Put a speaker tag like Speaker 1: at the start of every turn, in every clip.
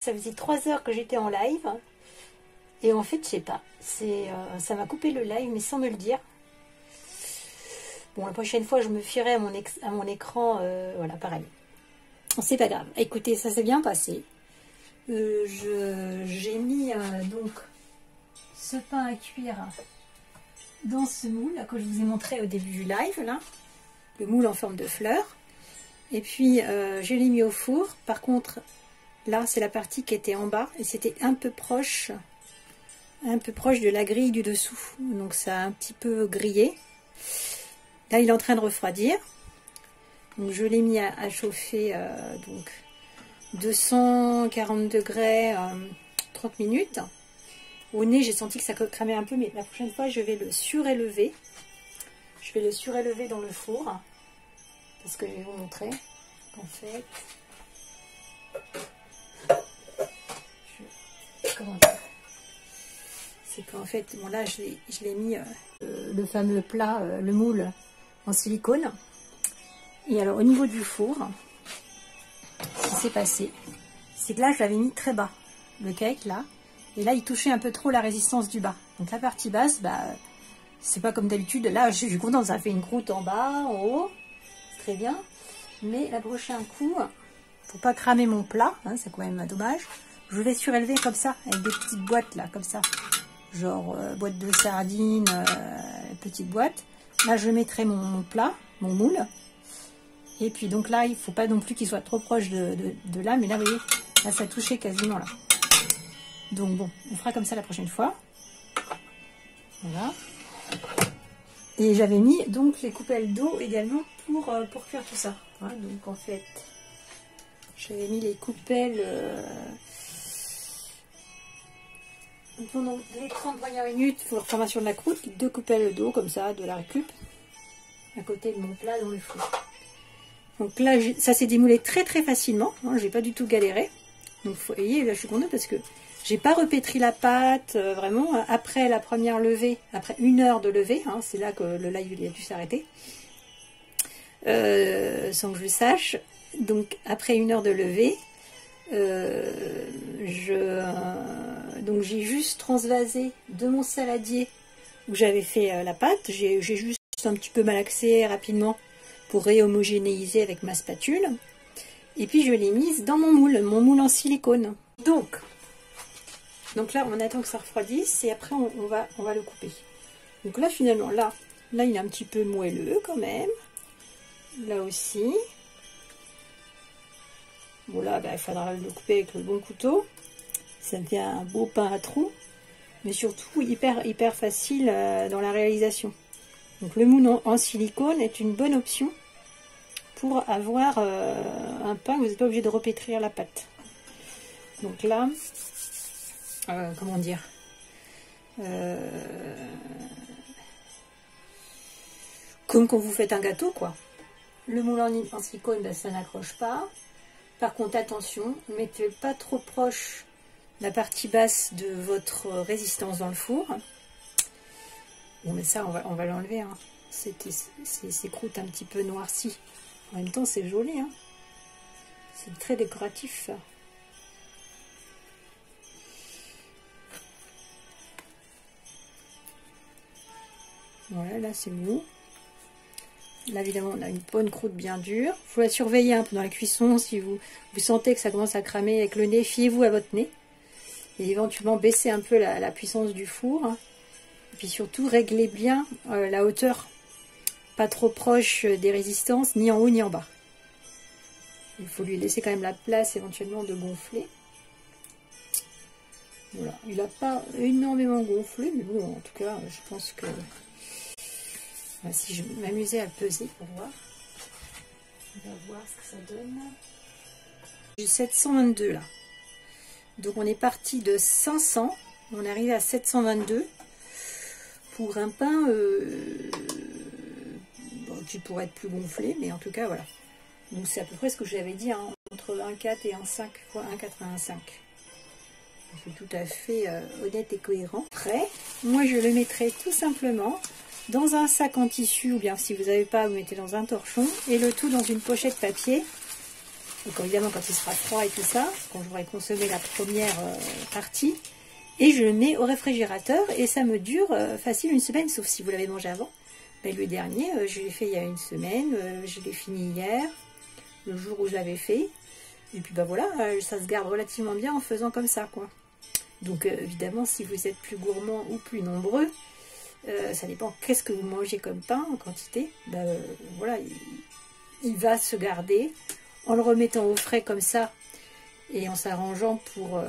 Speaker 1: Ça faisait 3 heures que j'étais en live. Et en fait, je sais pas. Ça m'a coupé le live, mais sans me le dire. Bon, la prochaine fois, je me fierai à mon écran. Voilà, pareil. C'est pas grave. Écoutez, ça s'est bien passé. J'ai mis donc ce pain à cuire dans ce moule là, que je vous ai montré au début du live. Là, le moule en forme de fleur. Et puis, je l'ai mis au four. Par contre, là, c'est la partie qui était en bas. Et c'était un peu proche de la grille du dessous. Donc, ça a un petit peu grillé. Là, il est en train de refroidir. Donc, je l'ai mis à chauffer donc 240 degrés 30 minutes. Au nez, j'ai senti que ça cramait un peu, mais la prochaine fois, je vais le surélever. Je vais le surélever dans le four. Parce que je vais vous montrer. En fait, comment dire, c'est qu'en fait, bon là, je l'ai mis le fameux plat, le moule en silicone. Et alors, au niveau du four, ce qui s'est passé, c'est que là, je l'avais mis très bas, le cake, là. Et là, il touchait un peu trop la résistance du bas. Donc, la partie basse, bah, c'est pas comme d'habitude. Là, je suis contente, ça fait une croûte en bas, en haut. C'est très bien. Mais la prochain coup, pour pas cramer mon plat, hein, c'est quand même dommage, je vais surélever comme ça, avec des petites boîtes, là, comme ça. Genre, boîte de sardines, petite boîte. Là, je mettrai mon plat, mon moule. Et puis, donc là, il faut pas non plus qu'il soit trop proche de là. Mais là, vous voyez, là, ça touchait quasiment là. Donc, bon, on fera comme ça la prochaine fois. Voilà. Et j'avais mis, donc, les coupelles d'eau également pour cuire tout ça. Hein, donc, en fait, j'avais mis les coupelles... pendant les 30 premières minutes pour la formation de la croûte, 2 coupelles d'eau comme ça, de la récup, à côté de mon plat dans le four. Donc là, ça s'est démoulé très très facilement, hein, j'ai pas du tout galéré. Donc vous voyez, là je suis contente parce que j'ai pas repétri la pâte, vraiment, après la première levée, après 1 heure de levée, hein, c'est là que le live il a dû s'arrêter, sans que je le sache. Donc après 1 heure de levée, donc j'ai juste transvasé de mon saladier où j'avais fait la pâte, j'ai juste un petit peu malaxé rapidement pour réhomogénéiser avec ma spatule, et puis je l'ai mise dans mon moule en silicone. Donc là on attend que ça refroidisse et après on va le couper. Donc là finalement là il est un petit peu moelleux quand même, là aussi. Bon là, il faudra le couper avec le bon couteau. Ça me fait un beau pain à trous. Mais surtout hyper facile dans la réalisation. Donc le moule en silicone est une bonne option pour avoir un pain. Vous n'êtes pas obligé de repétrir la pâte. Donc là, comment dire, comme quand vous faites un gâteau, quoi. Le moule en silicone, ça n'accroche pas. Par contre, attention, ne mettez pas trop proche la partie basse de votre résistance dans le four. Bon, mais ça, on va l'enlever. Hein. Ces croûtes un petit peu noircies. En même temps, c'est joli. Hein. C'est très décoratif. Ça. Voilà, là, c'est mou. Là, évidemment, on a une bonne croûte bien dure. Il faut la surveiller hein, pendant la cuisson. Si vous sentez que ça commence à cramer avec le nez, fiez-vous à votre nez. Et éventuellement, baissez un peu la puissance du four. Hein. Et puis surtout, réglez bien la hauteur. Pas trop proche des résistances, ni en haut ni en bas. Il faut lui laisser quand même la place éventuellement de gonfler. Voilà. Il n'a pas énormément gonflé, mais bon, en tout cas, je pense que... Si je m'amusais à le peser pour voir. On va voir ce que ça donne. J'ai 722 là. Donc on est parti de 500. On est arrivé à 722. Pour un pain qui pourrait être plus gonflé. Mais en tout cas voilà. Donc c'est à peu près ce que j'avais dit. Hein, entre 1,4 et 1,5 fois 1,4 et 1,5. C'est tout à fait honnête et cohérent. Après, moi je le mettrai tout simplement... dans un sac en tissu, ou bien si vous n'avez pas, vous mettez dans un torchon, et le tout dans une pochette papier Donc évidemment quand il sera froid et tout ça, quand j'aurai consommé la première partie, et je le mets au réfrigérateur et ça me dure facile une semaine, sauf si vous l'avez mangé avant. Ben, le dernier, je l'ai fait il y a une semaine, je l'ai fini hier, le jour où je l'avais fait. Et puis ben voilà, ça se garde relativement bien en faisant comme ça, quoi. Donc évidemment, si vous êtes plus gourmand ou plus nombreux, ça dépend qu'est-ce que vous mangez comme pain en quantité. Ben, voilà, il va se garder en le remettant au frais comme ça et en s'arrangeant pour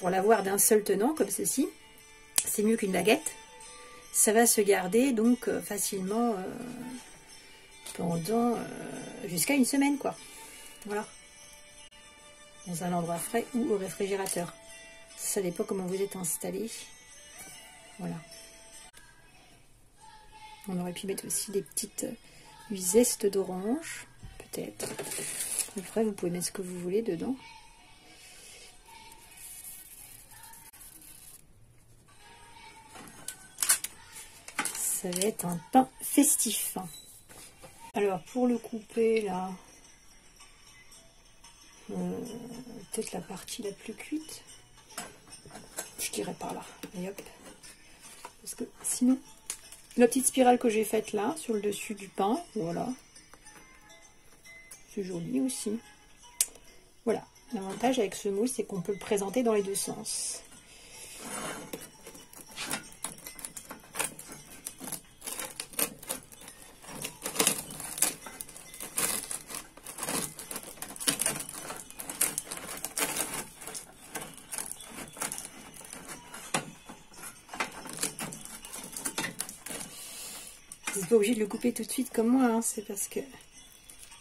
Speaker 1: l'avoir d'un seul tenant comme ceci. C'est mieux qu'une baguette. Ça va se garder donc facilement pendant jusqu'à une semaine, quoi. Voilà. Dans un endroit frais ou au réfrigérateur. Ça dépend comment vous êtes installé. Voilà. On aurait pu mettre aussi des petites zestes d'orange, peut-être. Après, vous pouvez mettre ce que vous voulez dedans. Ça va être un pain festif. Alors, pour le couper, là, peut-être la partie la plus cuite. Je dirais par là. Et hop. Parce que sinon, la petite spirale que j'ai faite là, sur le dessus du pain, voilà. C'est joli aussi. Voilà. L'avantage avec ce moule, c'est qu'on peut le présenter dans les deux sens. Vous n'êtes pas obligé de le couper tout de suite comme moi, hein. C'est parce que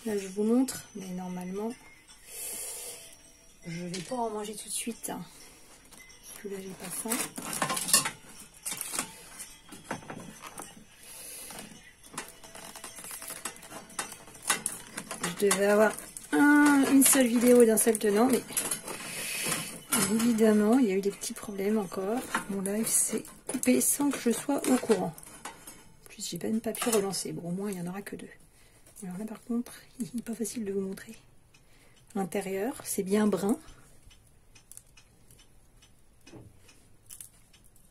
Speaker 1: là je vous montre, mais normalement je vais pas en manger tout de suite, hein. Parce que là j'ai pas faim. Je devais avoir une seule vidéo d'un seul tenant, mais évidemment il y a eu des petits problèmes encore. Mon live s'est coupé sans que je sois au courant. J'ai même pas pu relancer. Bon, au moins, il n'y en aura que 2. Alors là, par contre, il n'est pas facile de vous montrer. L'intérieur, c'est bien brun.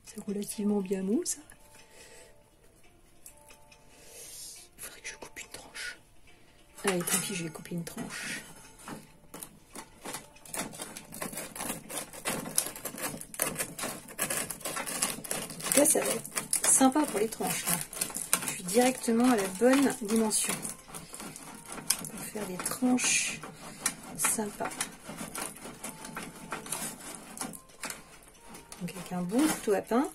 Speaker 1: C'est relativement bien mou, ça. Il faudrait que je coupe une tranche. Allez, tant pis, je vais couper une tranche. En tout cas, ça va être sympa pour les tranches, là. Directement à la bonne dimension pour faire des tranches sympas. Donc avec un bon couteau à pain,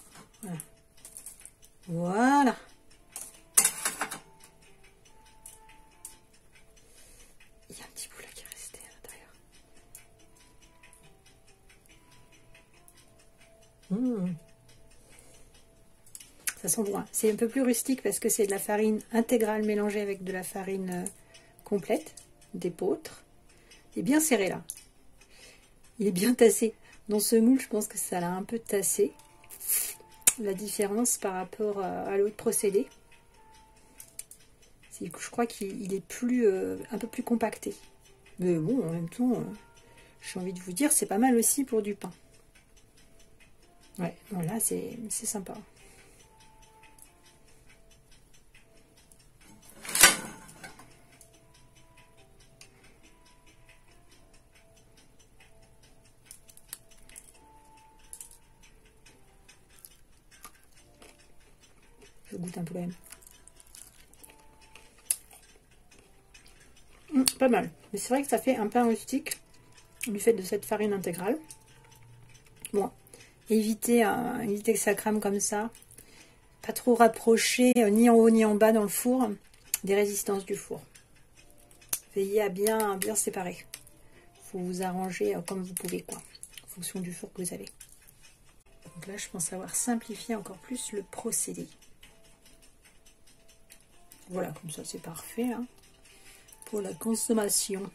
Speaker 1: voilà. Il y a un petit bout là qui est resté à l'intérieur. Ça sent bon. C'est un peu plus rustique parce que c'est de la farine intégrale mélangée avec de la farine complète, d'épeautre. Il est bien serré là. Il est bien tassé. Dans ce moule, je pense que ça l'a un peu tassé. La différence par rapport à l'autre procédé, c'est que je crois qu'il est plus, un peu plus compacté. Mais bon, en même temps, j'ai envie de vous dire, c'est pas mal aussi pour du pain. Ouais, bon, là, c'est sympa. Je goûte un peu quand même. Pas mal. Mais c'est vrai que ça fait un pain rustique du fait de cette farine intégrale. Bon, évitez que ça crame comme ça. Pas trop rapprocher ni en haut ni en bas dans le four des résistances du four. Veillez à bien séparer. Il faut vous arranger comme vous pouvez, quoi, en fonction du four que vous avez. Donc là, je pense avoir simplifié encore plus le procédé. Voilà, comme ça c'est parfait, hein, pour la consommation.